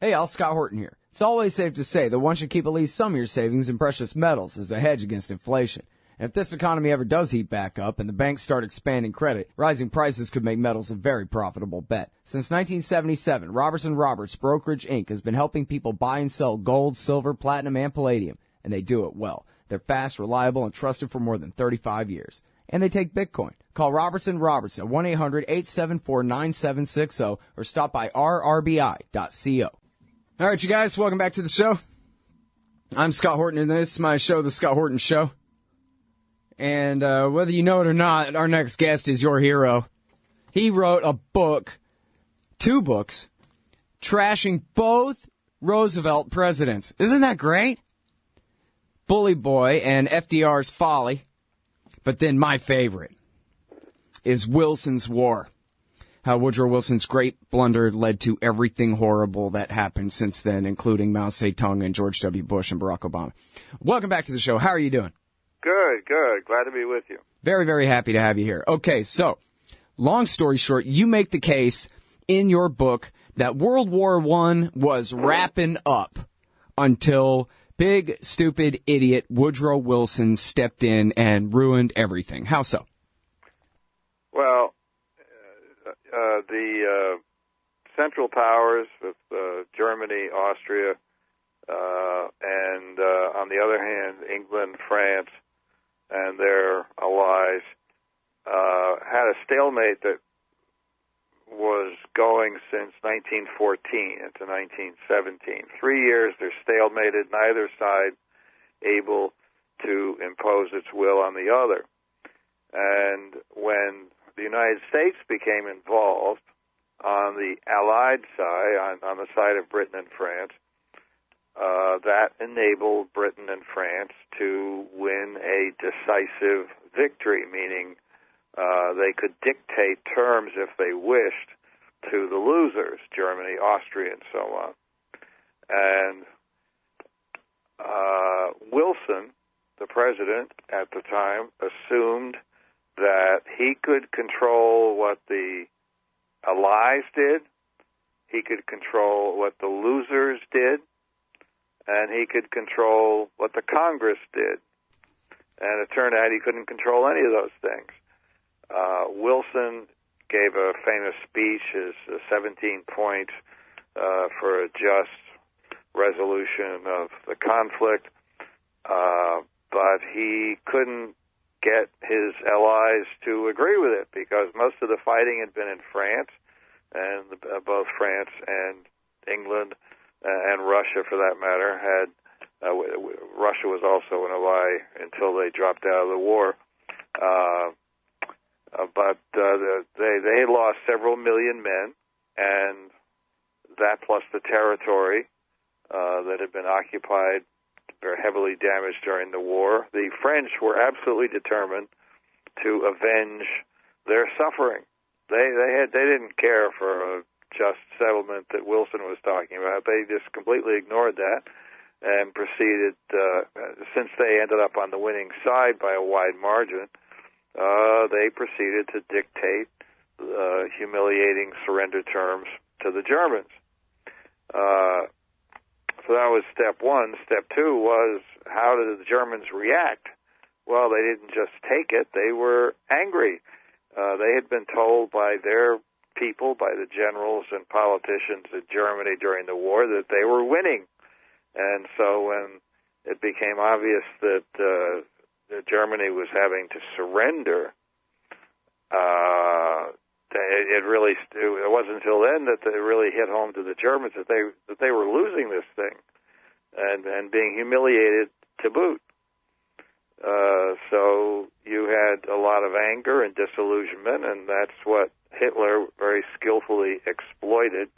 Hey, Al, Scott Horton here. It's always safe to say that one should keep at least some of your savings in precious metals as a hedge against inflation. And if this economy ever does heat back up and the banks start expanding credit, rising prices could make metals a very profitable bet. Since 1977, Robertson Roberts Brokerage Inc. has been helping people buy and sell gold, silver, platinum, and palladium, and they do it well. They're fast, reliable, and trusted for more than 35 years. And they take Bitcoin. Call Robertson Roberts at 1-800-874-9760 or stop by rrbi.co. All right, you guys, welcome back to the show. I'm Scott Horton, and this is my show, The Scott Horton Show. And whether you know it or not, our next guest is your hero. He wrote a book, 2 books, trashing both Roosevelt presidents. Isn't that great? Bully Boy and FDR's Folly. But then my favorite is Wilson's War. How Woodrow Wilson's great blunder led to everything horrible that happened since then, including Mao Zedong and George W. Bush and Barack Obama. Welcome back to the show. How are you doing? Good. Glad to be with you. Very, very happy to have you here. Okay, so, long story short, you make the case in your book that World War I was wrapping up until big, stupid idiot Woodrow Wilson stepped in and ruined everything. How so? Well, the Central Powers of Germany, Austria, and on the other hand, England, France, and their allies had a stalemate that was going since 1914 into 1917. 3 years they're stalemated, neither side able to impose its will on the other. And when the United States became involved on the Allied side, on the side of Britain and France, that enabled Britain and France to win a decisive victory, meaning they could dictate terms if they wished to the losers, Germany, Austria, and so on. And Wilson, the president at the time, assumed that he could control what the Allies did, he could control what the losers did, and he could control what the Congress did. And it turned out he couldn't control any of those things. Wilson gave a famous speech, his 17-point for a just resolution of the conflict, but he couldn't get his allies to agree with it because most of the fighting had been in France, and both France and England and Russia, for that matter, had Russia was also an ally until they dropped out of the war. But they lost several million men, and that plus the territory that had been occupied, very heavily damaged during the war. The French were absolutely determined to avenge their suffering. They didn't care for a just settlement that Wilson was talking about. They just completely ignored that and proceeded, since they ended up on the winning side by a wide margin, they proceeded to dictate humiliating surrender terms to the Germans. So that was step one. Step two was, how did the Germans react? Well, they didn't just take it. They were angry. They had been told by their people, by the generals and politicians in Germany during the war, that they were winning. And so when it became obvious that Germany was having to surrender, it wasn't until then that it really hit home to the Germans that they were losing this thing and being humiliated to boot. So you had a lot of anger and disillusionment, and that's what Hitler very skillfully exploited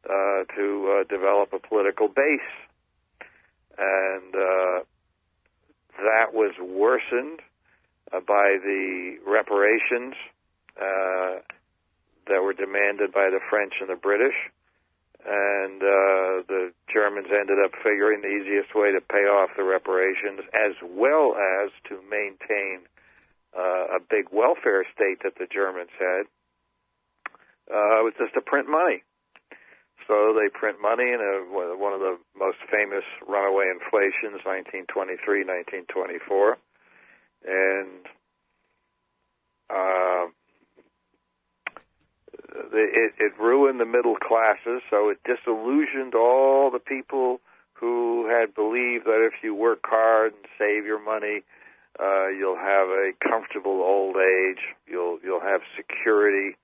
to develop a political base. And that was worsened by the reparations that were demanded by the French and the British. And the Germans ended up figuring the easiest way to pay off the reparations, as well as to maintain a big welfare state that the Germans had, was just to print money. so they print money in one of the most famous runaway inflations, 1923, 1924. And it ruined the middle classes, so it disillusioned all the people who had believed that if you work hard and save your money, you'll have a comfortable old age, you'll have security,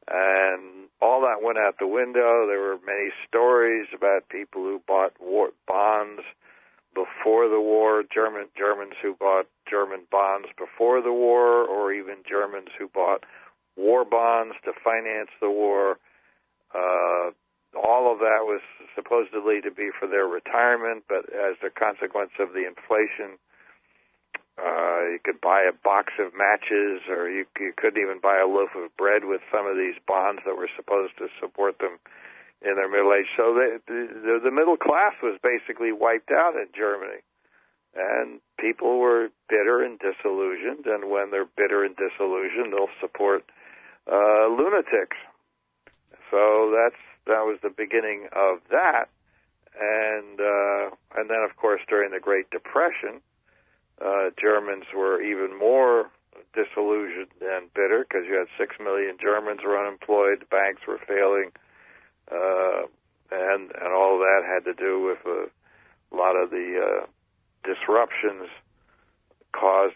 and all that went out the window. There were many stories about people who bought bonds before the war, Germans who bought German bonds before the war, or even Germans who bought war bonds to finance the war. All of that was supposedly to be for their retirement, but as a consequence of the inflation, you could buy a box of matches, or you couldn't even buy a loaf of bread with some of these bonds that were supposed to support them in their middle age. So the middle class was basically wiped out in Germany, and people were bitter and disillusioned, and when they're bitter and disillusioned, they'll support lunatics. So that was the beginning of that, and then of course during the Great Depression, Germans were even more disillusioned and bitter because you had 6 million Germans were unemployed, the banks were failing, and all of that had to do with a lot of the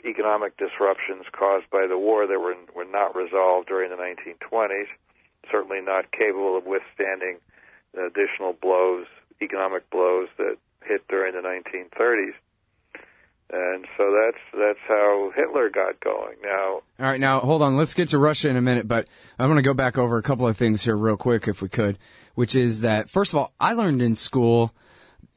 economic disruptions caused by the war that were not resolved during the 1920s, certainly not capable of withstanding the additional economic blows that hit during the 1930s. And so that's how Hitler got going. Now, all right, now hold on. Let's get to Russia in a minute, but I want to go back over a couple of things here real quick, if we could. Which is that, first of all, I learned in school,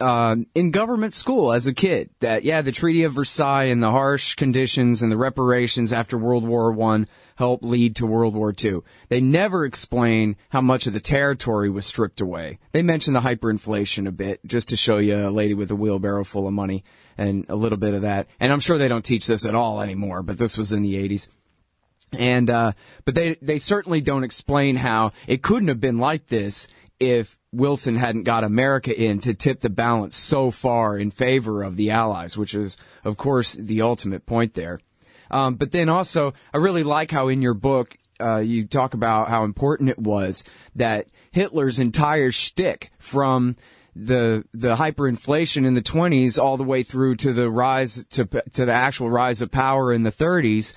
in government school as a kid, that the Treaty of Versailles and the harsh conditions and the reparations after World War I helped lead to World War II. They never explain how much of the territory was stripped away. They mention the hyperinflation a bit, just to show you a lady with a wheelbarrow full of money and a little bit of that. And I'm sure they don't teach this at all anymore, but this was in the 80s. And but they certainly don't explain how it couldn't have been like this if Wilson hadn't got America in to tip the balance so far in favor of the Allies, which is, of course, the ultimate point there. But then also, I really like how in your book you talk about how important it was that Hitler's entire shtick from the hyperinflation in the 20s all the way through to the rise to the actual rise of power in the 30s,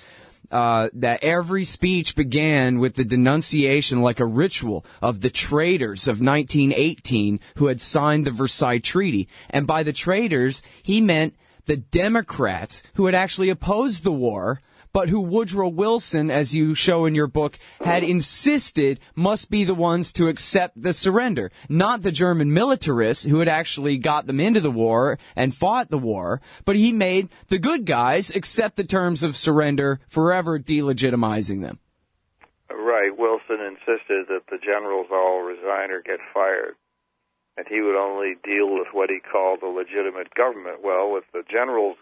that every speech began with the denunciation, like a ritual, of the traitors of 1918 who had signed the Versailles Treaty. And by the traitors, he meant the Democrats who had actually opposed the war, but who Woodrow Wilson, as you show in your book, had insisted must be the ones to accept the surrender. Not the German militarists who had actually got them into the war and fought the war, but he made the good guys accept the terms of surrender, forever delegitimizing them. Right. Wilson insisted that the generals all resign or get fired, and he would only deal with what he called the legitimate government. Well, with the generals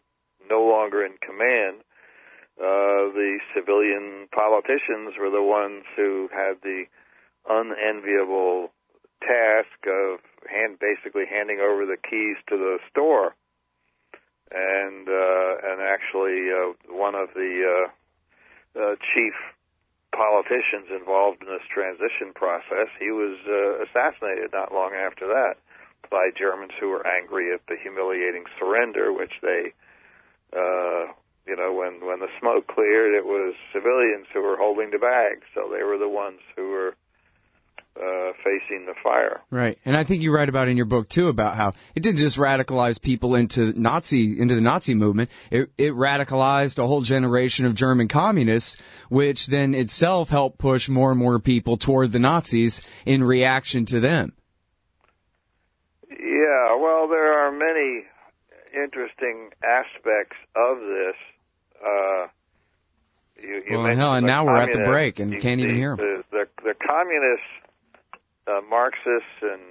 no longer in command, the civilian politicians were the ones who had the unenviable task of basically handing over the keys to the store. And actually, one of the chief politicians involved in this transition process, he was assassinated not long after that by Germans who were angry at the humiliating surrender, which they when the smoke cleared, it was civilians who were holding the bag, so they were the ones who were facing the fire. Right, and I think you write about in your book too about how it didn't just radicalize people into the Nazi movement. It radicalized a whole generation of German communists, which then itself helped push more and more people toward the Nazis in reaction to them. Yeah, well, there are many interesting aspects of this. And now we're at the break and can't even hear them. The communists, Marxists, and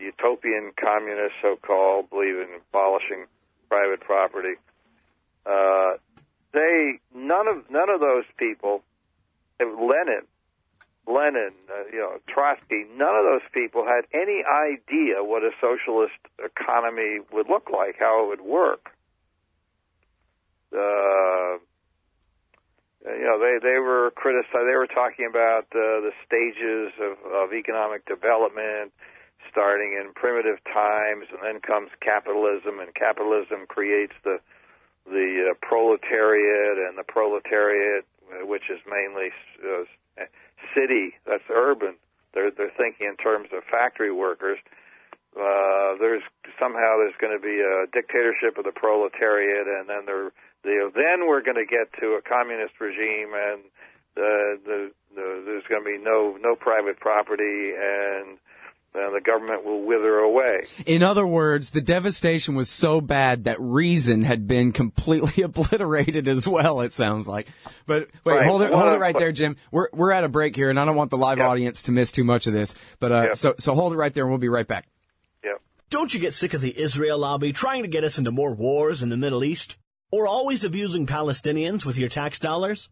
utopian communists, so-called, believe in abolishing private property. None of those people. Lenin Lenin, Trotsky, none of those people had any idea what a socialist economy would look like, how it would work. They were criticized. They were talking about the stages of economic development, starting in primitive times, and then comes capitalism, and capitalism creates the proletariat, and the proletariat, which is mainly city, that's urban. They're thinking in terms of factory workers. There's going to be a dictatorship of the proletariat, and then then we're going to get to a communist regime, and there's going to be no private property, and the government will wither away. In other words, the devastation was so bad that reason had been completely obliterated as well, it sounds like. But wait, right. hold it right there, Jim. We're at a break here, and I don't want the live audience to miss too much of this. But so hold it right there, and we'll be right back. Yep. Don't you get sick of the Israel lobby trying to get us into more wars in the Middle East? Or always abusing Palestinians with your tax dollars?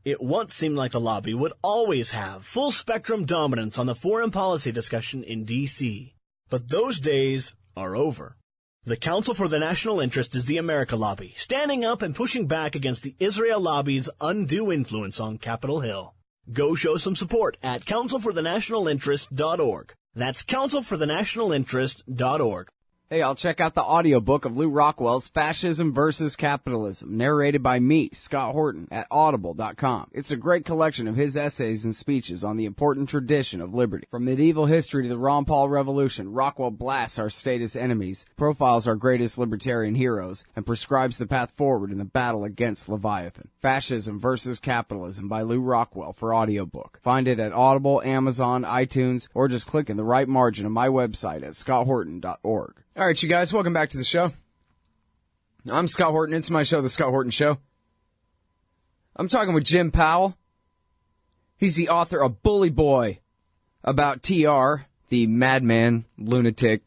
It once seemed like the lobby would always have full-spectrum dominance on the foreign policy discussion in D.C. But those days are over. The Council for the National Interest is the America lobby, standing up and pushing back against the Israel lobby's undue influence on Capitol Hill. Go show some support at councilforthenationalinterest.org. That's councilforthenationalinterest.org. Hey, I'll check out the audiobook of Lew Rockwell's Fascism versus Capitalism, narrated by me, Scott Horton, at audible.com. It's a great collection of his essays and speeches on the important tradition of liberty. From medieval history to the Ron Paul Revolution, Rockwell blasts our statist enemies, profiles our greatest libertarian heroes, and prescribes the path forward in the battle against Leviathan. Fascism versus Capitalism by Lew Rockwell for audiobook. Find it at Audible, Amazon, iTunes, or just click in the right margin of my website at scotthorton.org. All right, you guys, welcome back to the show. I'm Scott Horton. It's my show, The Scott Horton Show. I'm talking with Jim Powell. He's the author of Bully Boy, about TR, the madman, lunatic,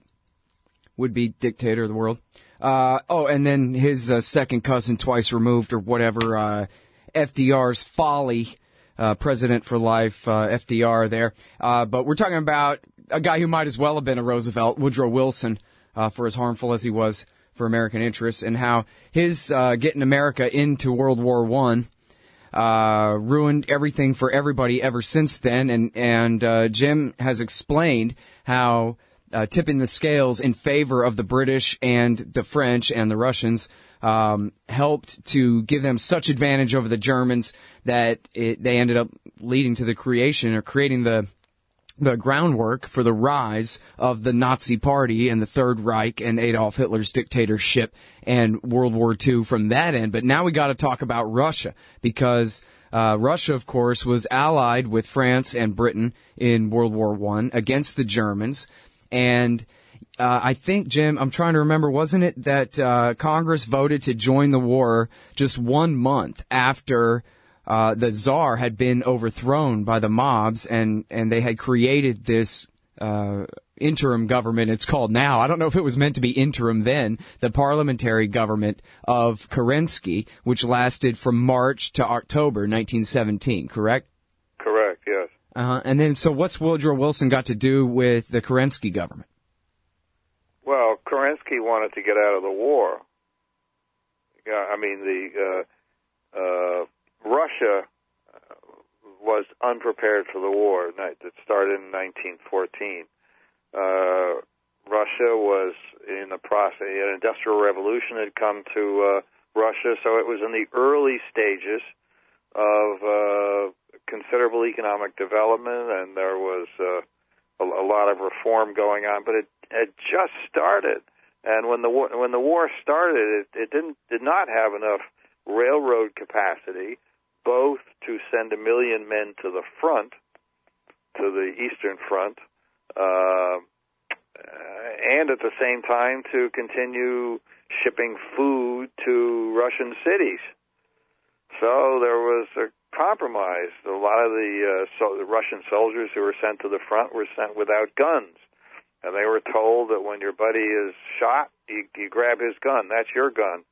would-be dictator of the world. And then his second cousin, twice removed, or whatever, FDR's folly, president for life, FDR there. But we're talking about a guy who might as well have been a Roosevelt, Woodrow Wilson, for as harmful as he was for American interests, and how his getting America into World War I ruined everything for everybody ever since then. And Jim has explained how tipping the scales in favor of the British and the French and the Russians helped to give them such advantage over the Germans that they ended up leading to the creation or creating the groundwork for the rise of the Nazi Party and the Third Reich and Adolf Hitler's dictatorship and World War II from that end. But now we got to talk about Russia, because Russia, of course, was allied with France and Britain in World War I against the Germans. And I think, Jim, I'm trying to remember, wasn't it that Congress voted to join the war just 1 month after the Tsar had been overthrown by the mobs, and they had created this interim government, it's called now. I don't know if it was meant to be interim then, the parliamentary government of Kerensky, which lasted from March to October 1917, correct? Correct, yes. And then, so what's Woodrow Wilson got to do with the Kerensky government? Well, Kerensky wanted to get out of the war. Yeah, I mean, Russia was unprepared for the war that started in 1914. Russia was in the process, an industrial revolution had come to Russia, so it was in the early stages of considerable economic development, and there was a lot of reform going on, but it had just started. And when the war started, it did not have enough railroad capacity, both to send 1 million men to the front, to the Eastern Front, and at the same time to continue shipping food to Russian cities. So there was a compromise. A lot of the Russian soldiers who were sent to the front were sent without guns, and they were told that when your buddy is shot, you grab his gun. That's your gun.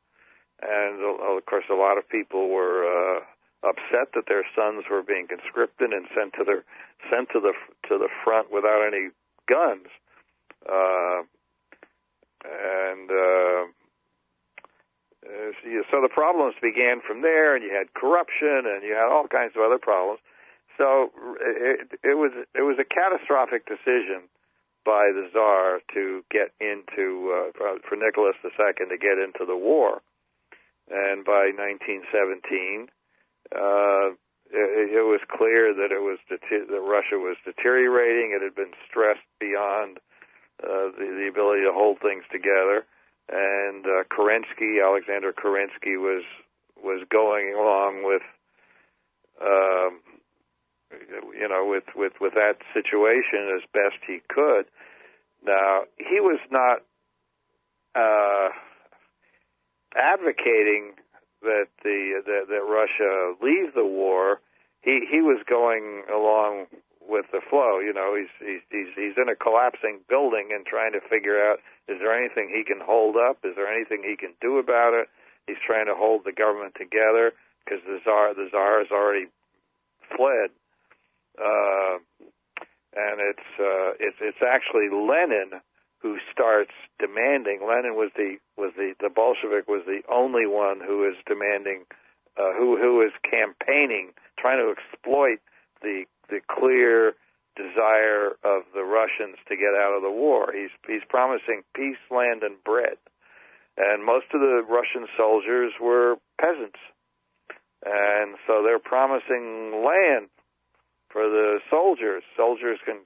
And, of course, a lot of people were upset that their sons were being conscripted and sent to the front without any guns, so the problems began from there, and you had corruption, and you had all kinds of other problems. So it was a catastrophic decision by the Tsar to get into for Nicholas II to get into the war, and by 1917. It was clear that that Russia was deteriorating. It had been stressed beyond the ability to hold things together, and Alexander Kerensky was going along with with that situation as best he could. Now, he was not advocating that Russia leave the war. He was going along with the flow. He's in a collapsing building and trying to figure out, is there anything he can hold up? Is there anything he can do about it? He's trying to hold the government together because the Tsar has already fled. And it's actually Lenin who starts demanding. Lenin was the Bolshevik was the only one who was demanding, who was campaigning, trying to exploit the clear desire of the Russians to get out of the war. He's promising peace, land, and bread, and most of the Russian soldiers were peasants, and so they're promising land for the soldiers. Soldiers can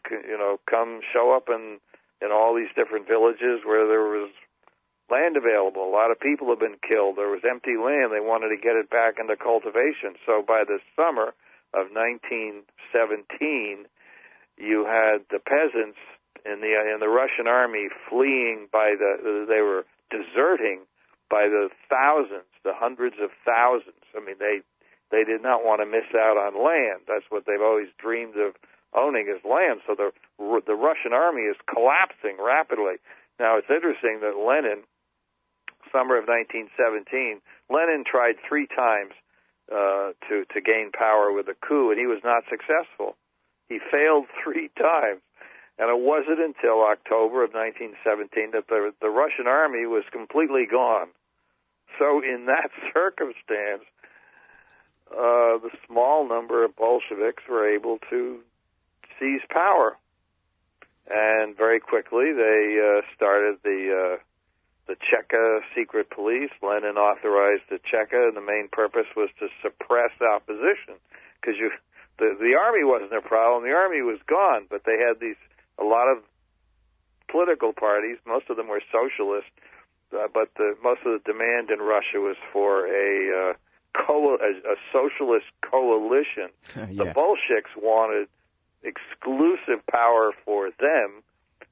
come show up in all these different villages where there was land available. A lot of people have been killed. There was empty land. They wanted to get it back into cultivation. So by the summer of 1917, you had the peasants in the Russian army fleeing they were deserting by the thousands, the hundreds of thousands. I mean, they did not want to miss out on land. That's what they've always dreamed of owning, is land. So the Russian army is collapsing rapidly. Now, it's interesting that Lenin, summer of 1917, Lenin tried 3 times to gain power with a coup, and he was not successful. He failed 3 times. And it wasn't until October of 1917 that the Russian army was completely gone. So in that circumstance, the small number of Bolsheviks were able to seize power. And very quickly they started the Cheka secret police. Lenin authorized the Cheka, and the main purpose was to suppress opposition, because the army wasn't a problem. The army was gone, but they had a lot of political parties. Most of them were socialist, but most of the demand in Russia was for a socialist coalition. Yeah. The Bolsheviks wanted exclusive power for them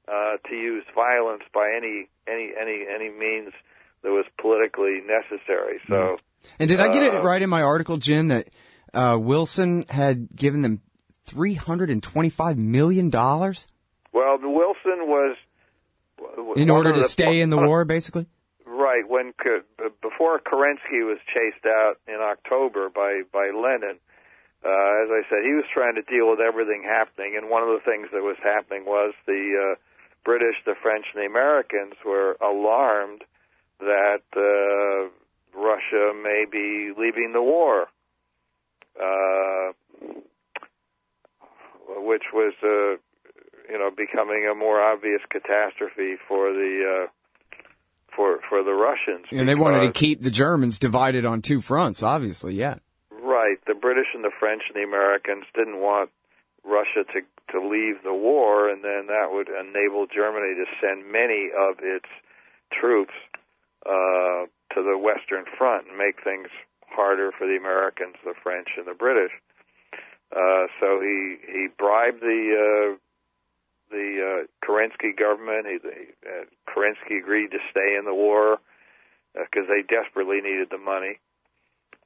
to use violence by any means that was politically necessary. So, and did I get it right in my article, Jim, that Wilson had given them $325 million? Well, Wilson was in order to stay in the war, basically. Right. Before Kerensky was chased out in October by Lenin, as I said, he was trying to deal with everything happening, and one of the things that was happening was the British, the French, and the Americans were alarmed that Russia may be leaving the war, which was becoming a more obvious catastrophe for the Russians. And they wanted to keep the Germans divided on 2 fronts, obviously, yeah. Right. The British and the French and the Americans didn't want Russia to leave the war, and then that would enable Germany to send many of its troops to the Western Front and make things harder for the Americans, the French, and the British. So he bribed the Kerensky government. Kerensky agreed to stay in the war because they desperately needed the money,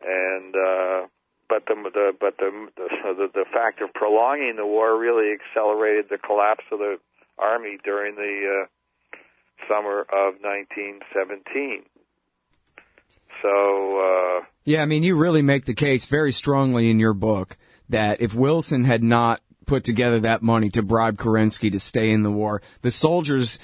and but the fact of prolonging the war really accelerated the collapse of the army during the summer of 1917. So, yeah, I mean, you really make the case very strongly in your book that if Wilson had not put together that money to bribe Kerensky to stay in the war, the soldiers,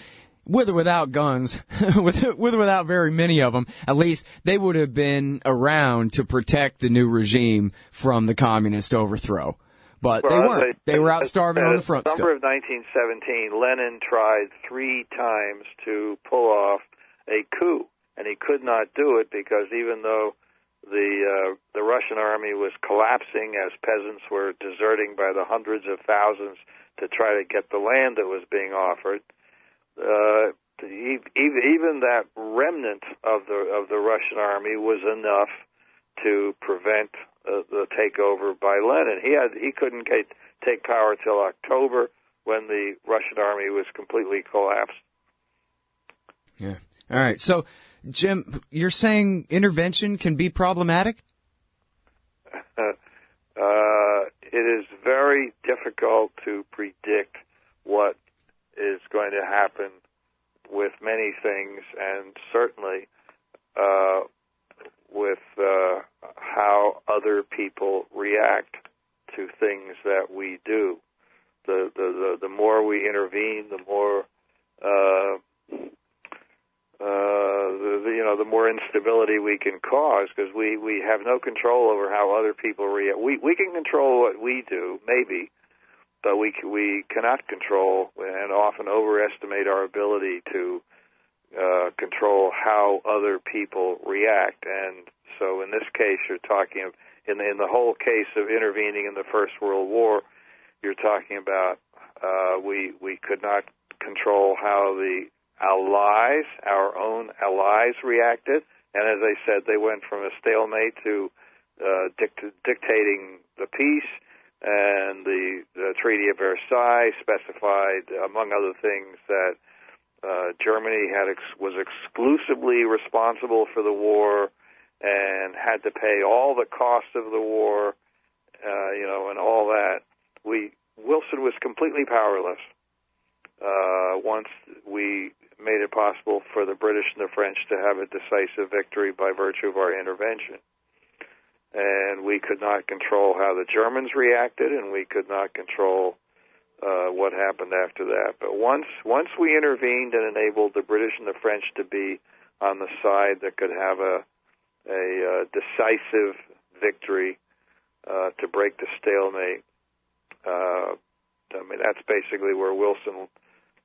with or without guns, with or without very many of them, at least they would have been around to protect the new regime from the communist overthrow. But they weren't. They were out starving on the front still. In November of 1917, Lenin tried 3 times to pull off a coup, and he could not do it because even though the Russian army was collapsing as peasants were deserting by the hundreds of thousands to try to get the land that was being offered, even that remnant of the Russian army was enough to prevent the takeover by Lenin. He couldn't take power till October when the Russian army was completely collapsed. Yeah. All right. So, Jim, you're saying intervention can be problematic? It is very difficult to predict what is going to happen with many things, and certainly with how other people react to things that we do. The more we intervene, the more the more instability we can cause, because we have no control over how other people react. We can control what we do, maybe, but we cannot control and often overestimate our ability to control how other people react. And so in this case, you're talking in the whole case of intervening in the First World War, you're talking about we could not control how the allies, our own allies, reacted. And as I said, they went from a stalemate to dictating the peace. And the Treaty of Versailles specified, among other things, that Germany was exclusively responsible for the war and had to pay all the costs of the war, and all that. Wilson was completely powerless once we made it possible for the British and the French to have a decisive victory by virtue of our intervention. And we could not control how the Germans reacted, and we could not control what happened after that. But once we intervened and enabled the British and the French to be on the side that could have a decisive victory to break the stalemate, that's basically where Wilson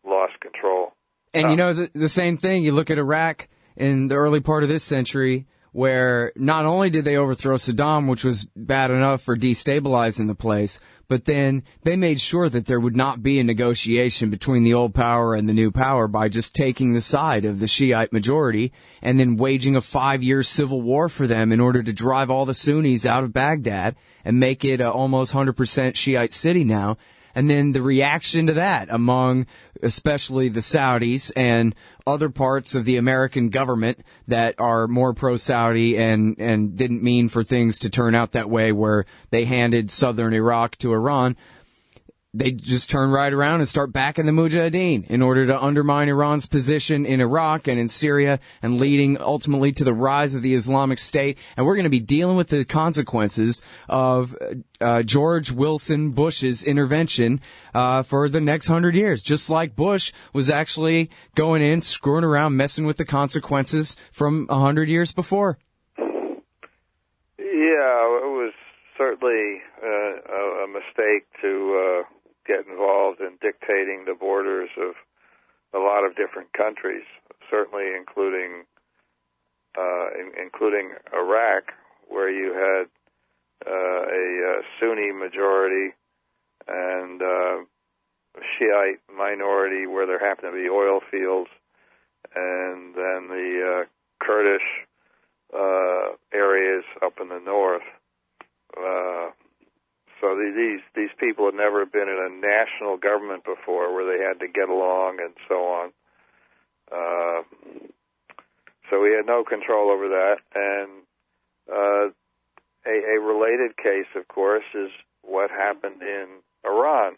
lost control. And the same thing, you look at Iraq in the early part of this century, where not only did they overthrow Saddam, which was bad enough for destabilizing the place, but then they made sure that there would not be a negotiation between the old power and the new power by just taking the side of the Shiite majority and then waging a 5-year civil war for them in order to drive all the Sunnis out of Baghdad and make it a almost 100% Shiite city now. And then the reaction to that among especially the Saudis and other parts of the American government that are more pro-Saudi and didn't mean for things to turn out that way, where they handed southern Iraq to Iran. They just turn right around and start backing the Mujahideen in order to undermine Iran's position in Iraq and in Syria, and leading ultimately to the rise of the Islamic State. And we're going to be dealing with the consequences of George Wilson Bush's intervention for the next 100 years, just like Bush was actually going in, screwing around, messing with the consequences from 100 years before. Yeah, it was certainly a mistake to get involved in dictating the borders of a lot of different countries, certainly including Iraq, where you had a Sunni majority and a Shiite minority, where there happened to be oil fields, and then the Kurdish areas up in the north. So these people had never been in a national government before, where they had to get along and so on. So we had no control over that. And a related case, of course, is what happened in Iran,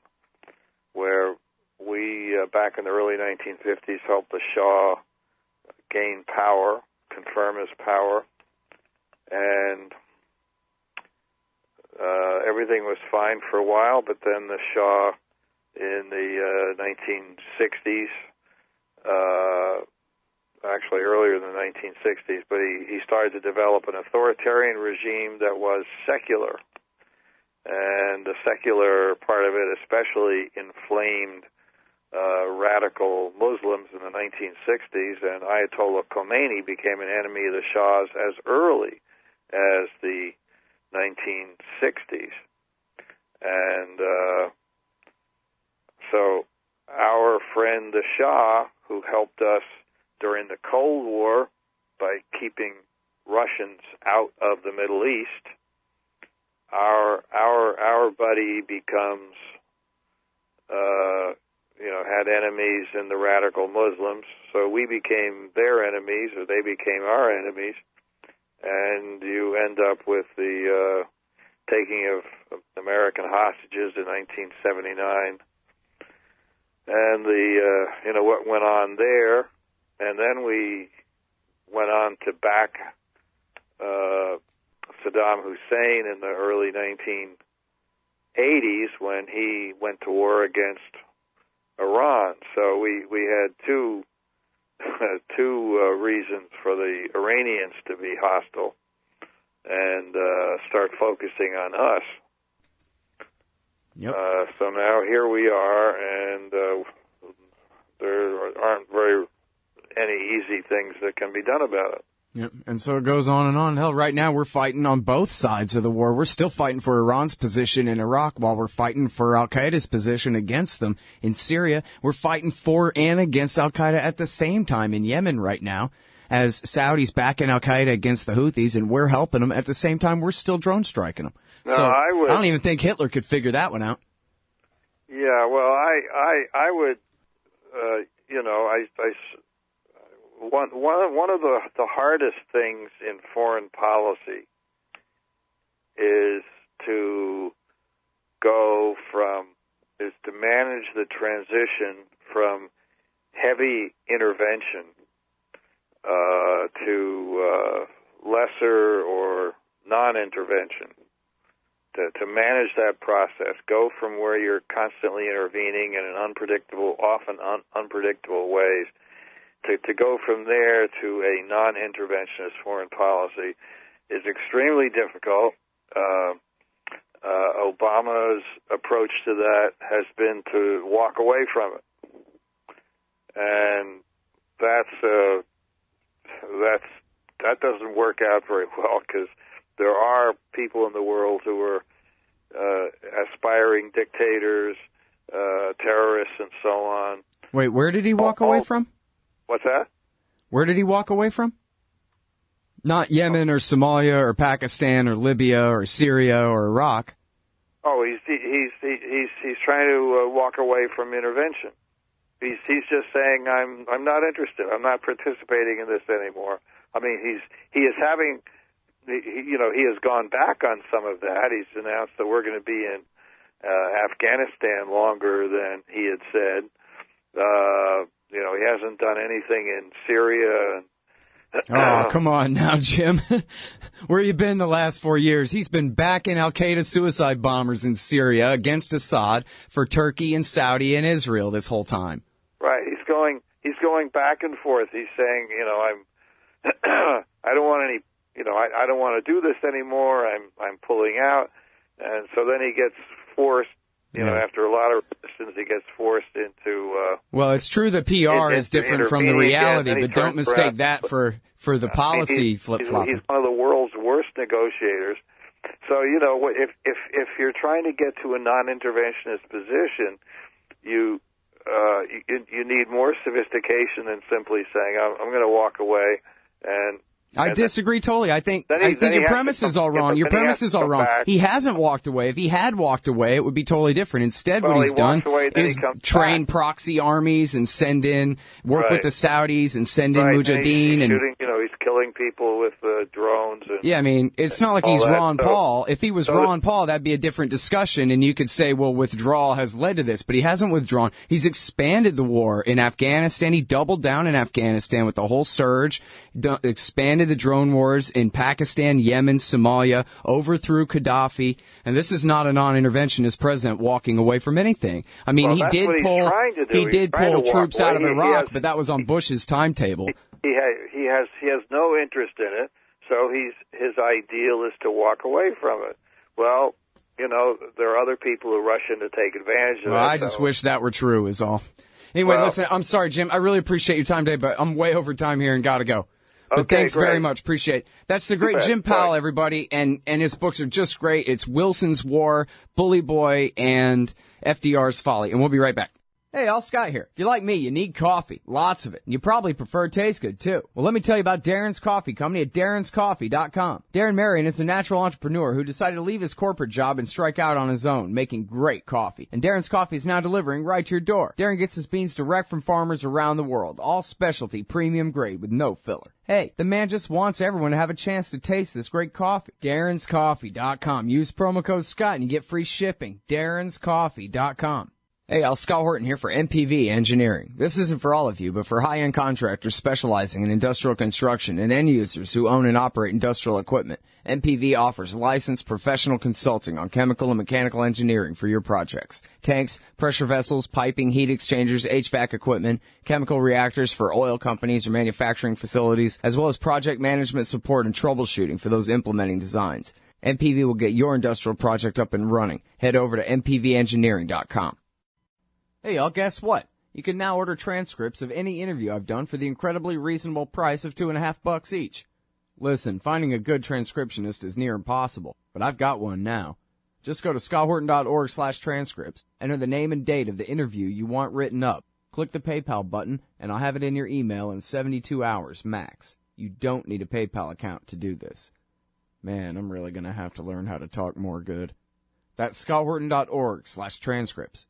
where we, back in the early 1950s, helped the Shah gain power, confirm his power, and everything was fine for a while, but then the Shah in the 1960s, actually earlier than the 1960s, but he started to develop an authoritarian regime that was secular. And the secular part of it especially inflamed radical Muslims in the 1960s, and Ayatollah Khomeini became an enemy of the Shah's as early as the 1960s. And so our friend the Shah, who helped us during the Cold War by keeping Russians out of the Middle East, our buddy becomes had enemies in the radical Muslims, so we became their enemies, or they became our enemies, and you end up with the taking of American hostages in 1979, and the what went on there, and then we went on to back Saddam Hussein in the early 1980s when he went to war against Iran. So we had two reasons for the Iranians to be hostile and start focusing on us. Yep. So now here we are, and there aren't any easy things that can be done about it. Yep. And so it goes on and on. Hell, right now we're fighting on both sides of the war. We're still fighting for Iran's position in Iraq while we're fighting for Al-Qaeda's position against them in Syria. We're fighting for and against Al-Qaeda at the same time in Yemen right now, as Saudis backing Al-Qaeda against the Houthis, and we're helping them. At the same time, we're still drone striking them. No, so I don't even think Hitler could figure that one out. Yeah, well, I would, one of the hardest things in foreign policy is to manage the transition from heavy intervention to lesser or non-intervention. To manage that process, go from where you're constantly intervening in an often unpredictable ways, to go from there to a non-interventionist foreign policy is extremely difficult. Obama's approach to that has been to walk away from it, and that doesn't work out very well, because there are people in the world who are aspiring dictators, terrorists, and so on. Wait, where did he walk away from? What's that? Where did he walk away from? Not Yemen or Somalia or Pakistan or Libya or Syria or Iraq. Oh, he's trying to walk away from intervention. He's just saying, I'm not interested. I'm not participating in this anymore. I mean, he has gone back on some of that. He's announced that we're going to be in Afghanistan longer than he had said. He hasn't done anything in Syria. Oh, come on now, Jim. Where you been the last 4 years? He's been backing Al-Qaeda suicide bombers in Syria against Assad for Turkey and Saudi and Israel this whole time. Right. He's going back and forth. He's saying, I don't want any, I don't want to do this anymore. I'm pulling out. And so then he gets forced, after a lot of resistance, he gets forced into... well, it's true that PR is different from the reality, but don't mistake that for the policy flip-flopping. He's one of the world's worst negotiators. So, if you're trying to get to a non-interventionist position, you need more sophistication than simply saying, I'm going to walk away. And I disagree totally. I think your premise is all wrong. Your premise is all wrong. He hasn't walked away. If he had walked away, it would be totally different. Instead, what he's done is train proxy armies and work with the Saudis and send in Mujahideen. He's killing people with drones. And, yeah, I mean, it's not like he's Ron Paul. If he was Ron Paul, that'd be a different discussion, and you could say, well, withdrawal has led to this, but he hasn't withdrawn. He's expanded the war in Afghanistan. He doubled down in Afghanistan with the whole surge, expanded the drone wars in Pakistan, Yemen, Somalia, overthrew Gaddafi, and this is not a non-interventionist president walking away from anything. I mean, well, he did pull troops out of Iraq, but that was on Bush's timetable. He has no interest in it, so his ideal is to walk away from it. Well, you know, there are other people who rush in to take advantage of that. I just wish that were true, is all. Anyway, listen, I'm sorry, Jim. I really appreciate your time today, but I'm way over time here and gotta go. But okay, thanks great. very much. Appreciate it. That's the great Jim Powell, everybody, and his books are just great. It's Wilson's War, Bully Boy, and FDR's Folly. And we'll be right back. Hey, all Scott here. If you're like me, you need coffee. Lots of it. And you probably prefer it tastes good, too. Well, let me tell you about Darren's Coffee Company at darrenscoffee.com. Darren Marion is a natural entrepreneur who decided to leave his corporate job and strike out on his own, making great coffee. And Darren's Coffee is now delivering right to your door. Darren gets his beans direct from farmers around the world, all specialty, premium grade with no filler. Hey, the man just wants everyone to have a chance to taste this great coffee. darrenscoffee.com. Use promo code Scott and you get free shipping. darrenscoffee.com. Hey, Scott Horton here for MPV Engineering. This isn't for all of you, but for high-end contractors specializing in industrial construction and end users who own and operate industrial equipment. MPV offers licensed professional consulting on chemical and mechanical engineering for your projects. Tanks, pressure vessels, piping, heat exchangers, HVAC equipment, chemical reactors for oil companies or manufacturing facilities, as well as project management support and troubleshooting for those implementing designs. MPV will get your industrial project up and running. Head over to mpvengineering.com. Hey, y'all, guess what? You can now order transcripts of any interview I've done for the incredibly reasonable price of $2.50 each. Listen, finding a good transcriptionist is near impossible, but I've got one now. Just go to scotthorton.org/transcripts, enter the name and date of the interview you want written up, click the PayPal button, and I'll have it in your email in 72 hours max. You don't need a PayPal account to do this. Man, I'm really going to have to learn how to talk more good. That's scotthorton.org/transcripts.